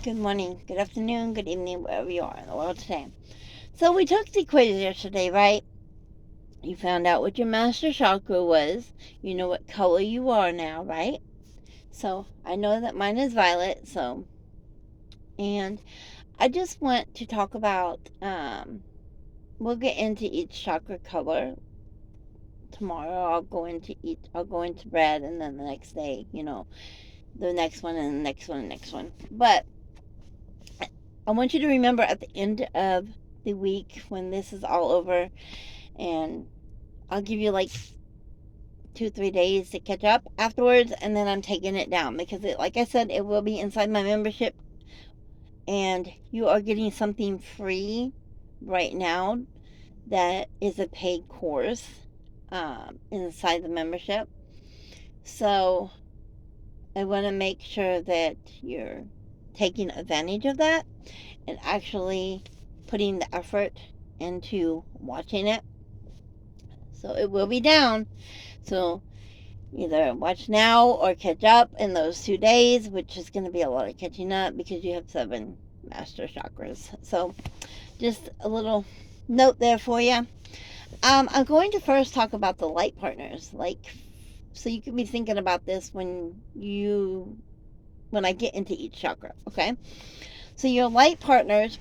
good morning, good afternoon, good evening, wherever you are in the world today. So we took the quiz yesterday, right? You found out what your master chakra was. You know what color you are now, right? So I know that mine is violet, and I just want to talk about, we'll get into each chakra color tomorrow. I'll go into red, and then the next day, the next one, and the next one, and the next one. But I want you to remember at the end of the week when this is all over, and I'll give you like 2-3 days to catch up afterwards, and then I'm taking it down because like I said, it will be inside my membership, and you are getting something free right now that is a paid course inside the membership. So I want to make sure that you're taking advantage of that and actually putting the effort into watching it. So it will be down. So either watch now or catch up in those 2 days, which is going to be a lot of catching up because you have 7 master chakras. So just a little note there for you. I'm going to first talk about the light partners. So you can be thinking about this when I get into each chakra, okay? So your light partners,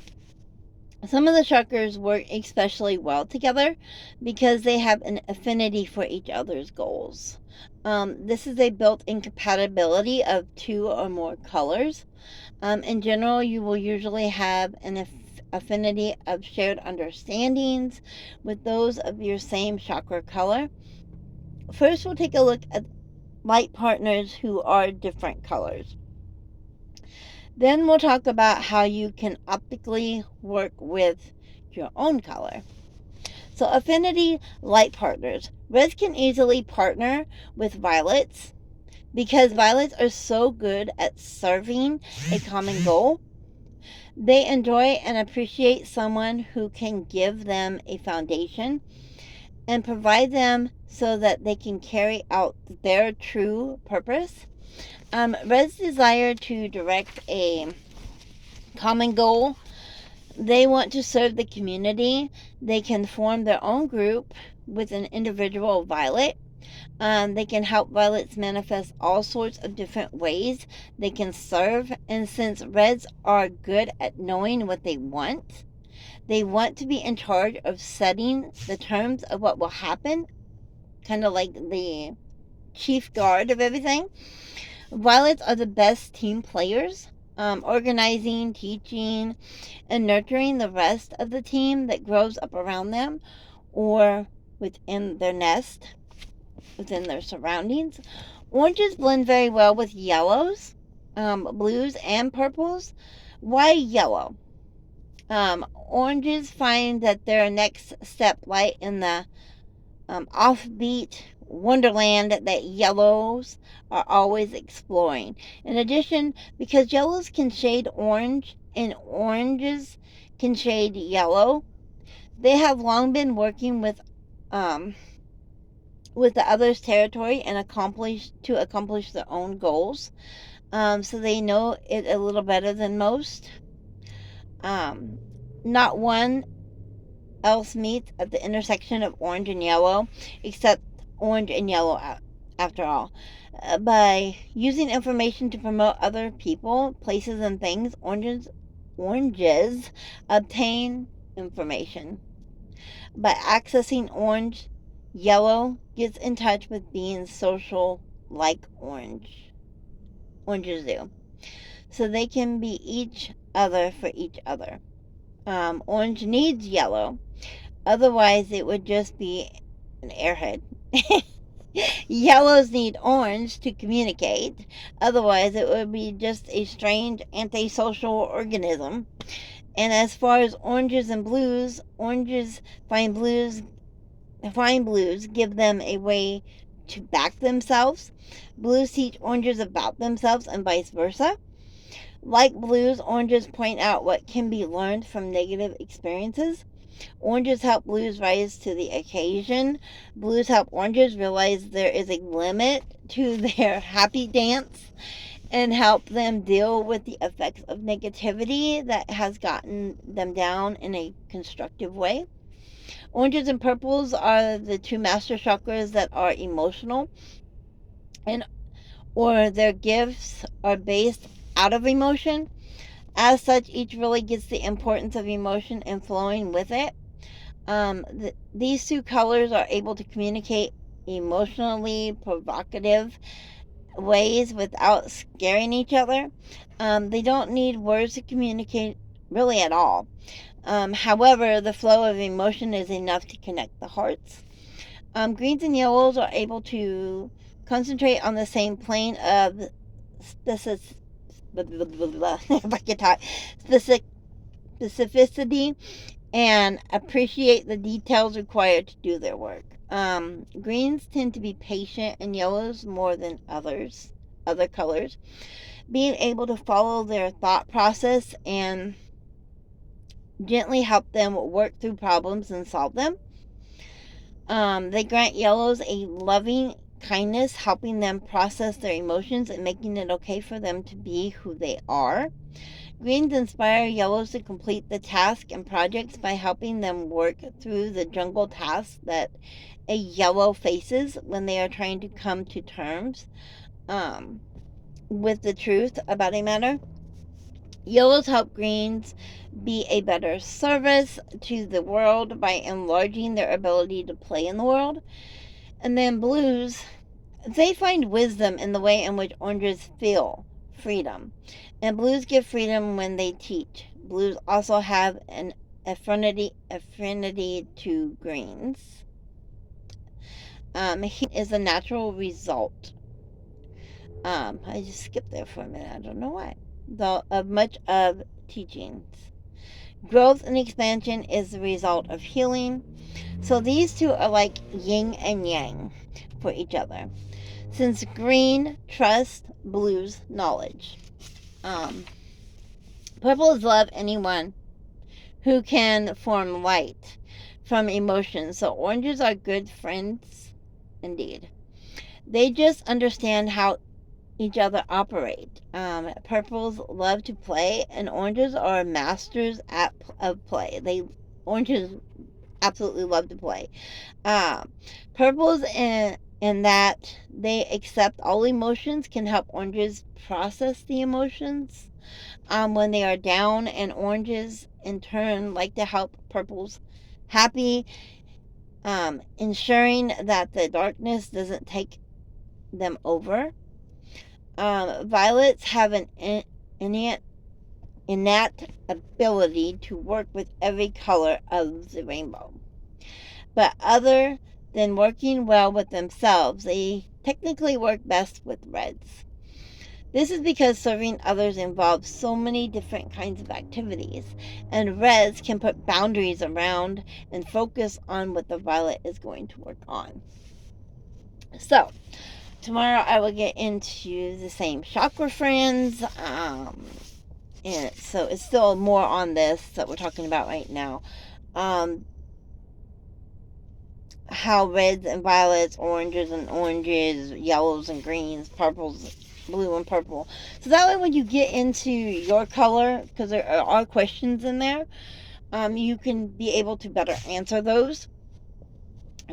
some of the chakras work especially well together because they have an affinity for each other's goals. This is a built-in compatibility of 2 or more colors. In general, you will usually have an affinity of shared understandings with those of your same chakra color. First, we'll take a look at light partners who are different colors. Then we'll talk about how you can optically work with your own color. So affinity light partners. Reds can easily partner with violets because violets are so good at serving a common goal. They enjoy and appreciate someone who can give them a foundation and provide them so that they can carry out their true purpose. Reds desire to direct a common goal. They want to serve the community. They can form their own group with an individual violet. They can help violets manifest all sorts of different ways they can serve. And since reds are good at knowing what they want to be in charge of setting the terms of what will happen, kind of like the chief guard of everything. Violets are the best team players, organizing, teaching, and nurturing the rest of the team that grows up around them or within their nest, within their surroundings. Oranges blend very well with yellows, blues, and purples. Why yellow? Oranges find that their next step lies in the offbeat wonderland that yellows are always exploring. In addition, because yellows can shade orange and oranges can shade yellow, they have long been working with the other's territory and accomplish their own goals. So they know it a little better than most. Not one else meets at the intersection of orange and yellow, except orange and yellow after all. By using information to promote other people, places, and things, oranges obtain information. By accessing orange, yellow gets in touch with being social like oranges do. So they can be each other for each other. Orange needs yellow, otherwise it would just be an airhead. Yellows need orange to communicate, otherwise it would be just a strange antisocial organism. And as far as oranges and blues, oranges find blues give them a way to back themselves. Blues teach oranges about themselves and vice versa. Like blues, oranges point out what can be learned from negative experiences. Oranges help blues rise to the occasion. Blues help oranges realize there is a limit to their happy dance. and help them deal with the effects of negativity that has gotten them down in a constructive way. Oranges and purples are the two master chakras that are emotional, and or their gifts are based out of emotion. As such, each really gets the importance of emotion and flowing with it. These two colors are able to communicate emotionally provocative ways without scaring each other. They don't need words to communicate really at all. However, the flow of emotion is enough to connect the hearts. Greens and yellows are able to concentrate on the same plane of specific, if I can talk, specificity, and appreciate the details required to do their work. Greens tend to be patient and yellows more than other colors. Being able to follow their thought process and gently help them work through problems and solve them. They grant yellows a loving kindness, helping them process their emotions and making it okay for them to be who they are. Greens inspire yellows to complete the task and projects by helping them work through the jungle tasks that a yellow faces when they are trying to come to terms with the truth about a matter. Yellows help greens be a better service to the world by enlarging their ability to play in the world. And then blues, they find wisdom in the way in which oranges feel freedom. And blues give freedom when they teach. Blues also have an affinity to greens. Heat is a natural result. I just skipped there for a minute. I don't know why. Though of much of teachings. Growth and expansion is the result of healing. So these two are like yin and yang for each other. Since green, trust, blues, knowledge. Purples love anyone who can form light from emotions. So oranges are good friends indeed. They just understand how each other operate. Purples love to play, and oranges are masters of play. Oranges absolutely love to play. Purples in that they accept all emotions can help oranges process the emotions when they are down, and oranges in turn like to help purples happy, ensuring that the darkness doesn't take them over. Violets have an innate ability to work with every color of the rainbow. But other than working well with themselves, they technically work best with reds. This is because serving others involves so many different kinds of activities, and reds can put boundaries around and focus on what the violet is going to work on. So, tomorrow I will get into the same chakra friends. And so it's still more on this that we're talking about right now. How reds and violets, oranges and oranges, yellows and greens, purples, blue and purple. So that way when you get into your color, because there are questions in there, you can be able to better answer those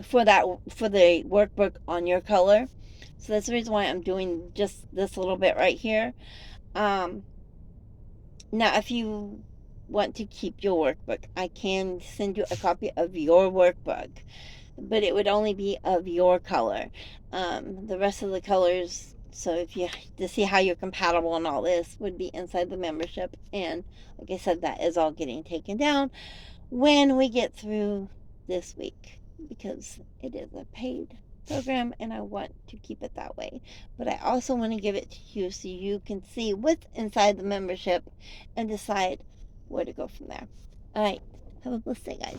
for the workbook on your color. So that's the reason why I'm doing just this little bit right here. Now, if you want to keep your workbook, I can send you a copy of your workbook, but it would only be of your color. The rest of the colors, so if you to see how you're compatible and all this, would be inside the membership. And like I said, that is all getting taken down when we get through this week, because it is a paid program and I want to keep it that way. But I also want to give it to you so you can see what's inside the membership and decide where to go from there. All right, have a blessed day, guys.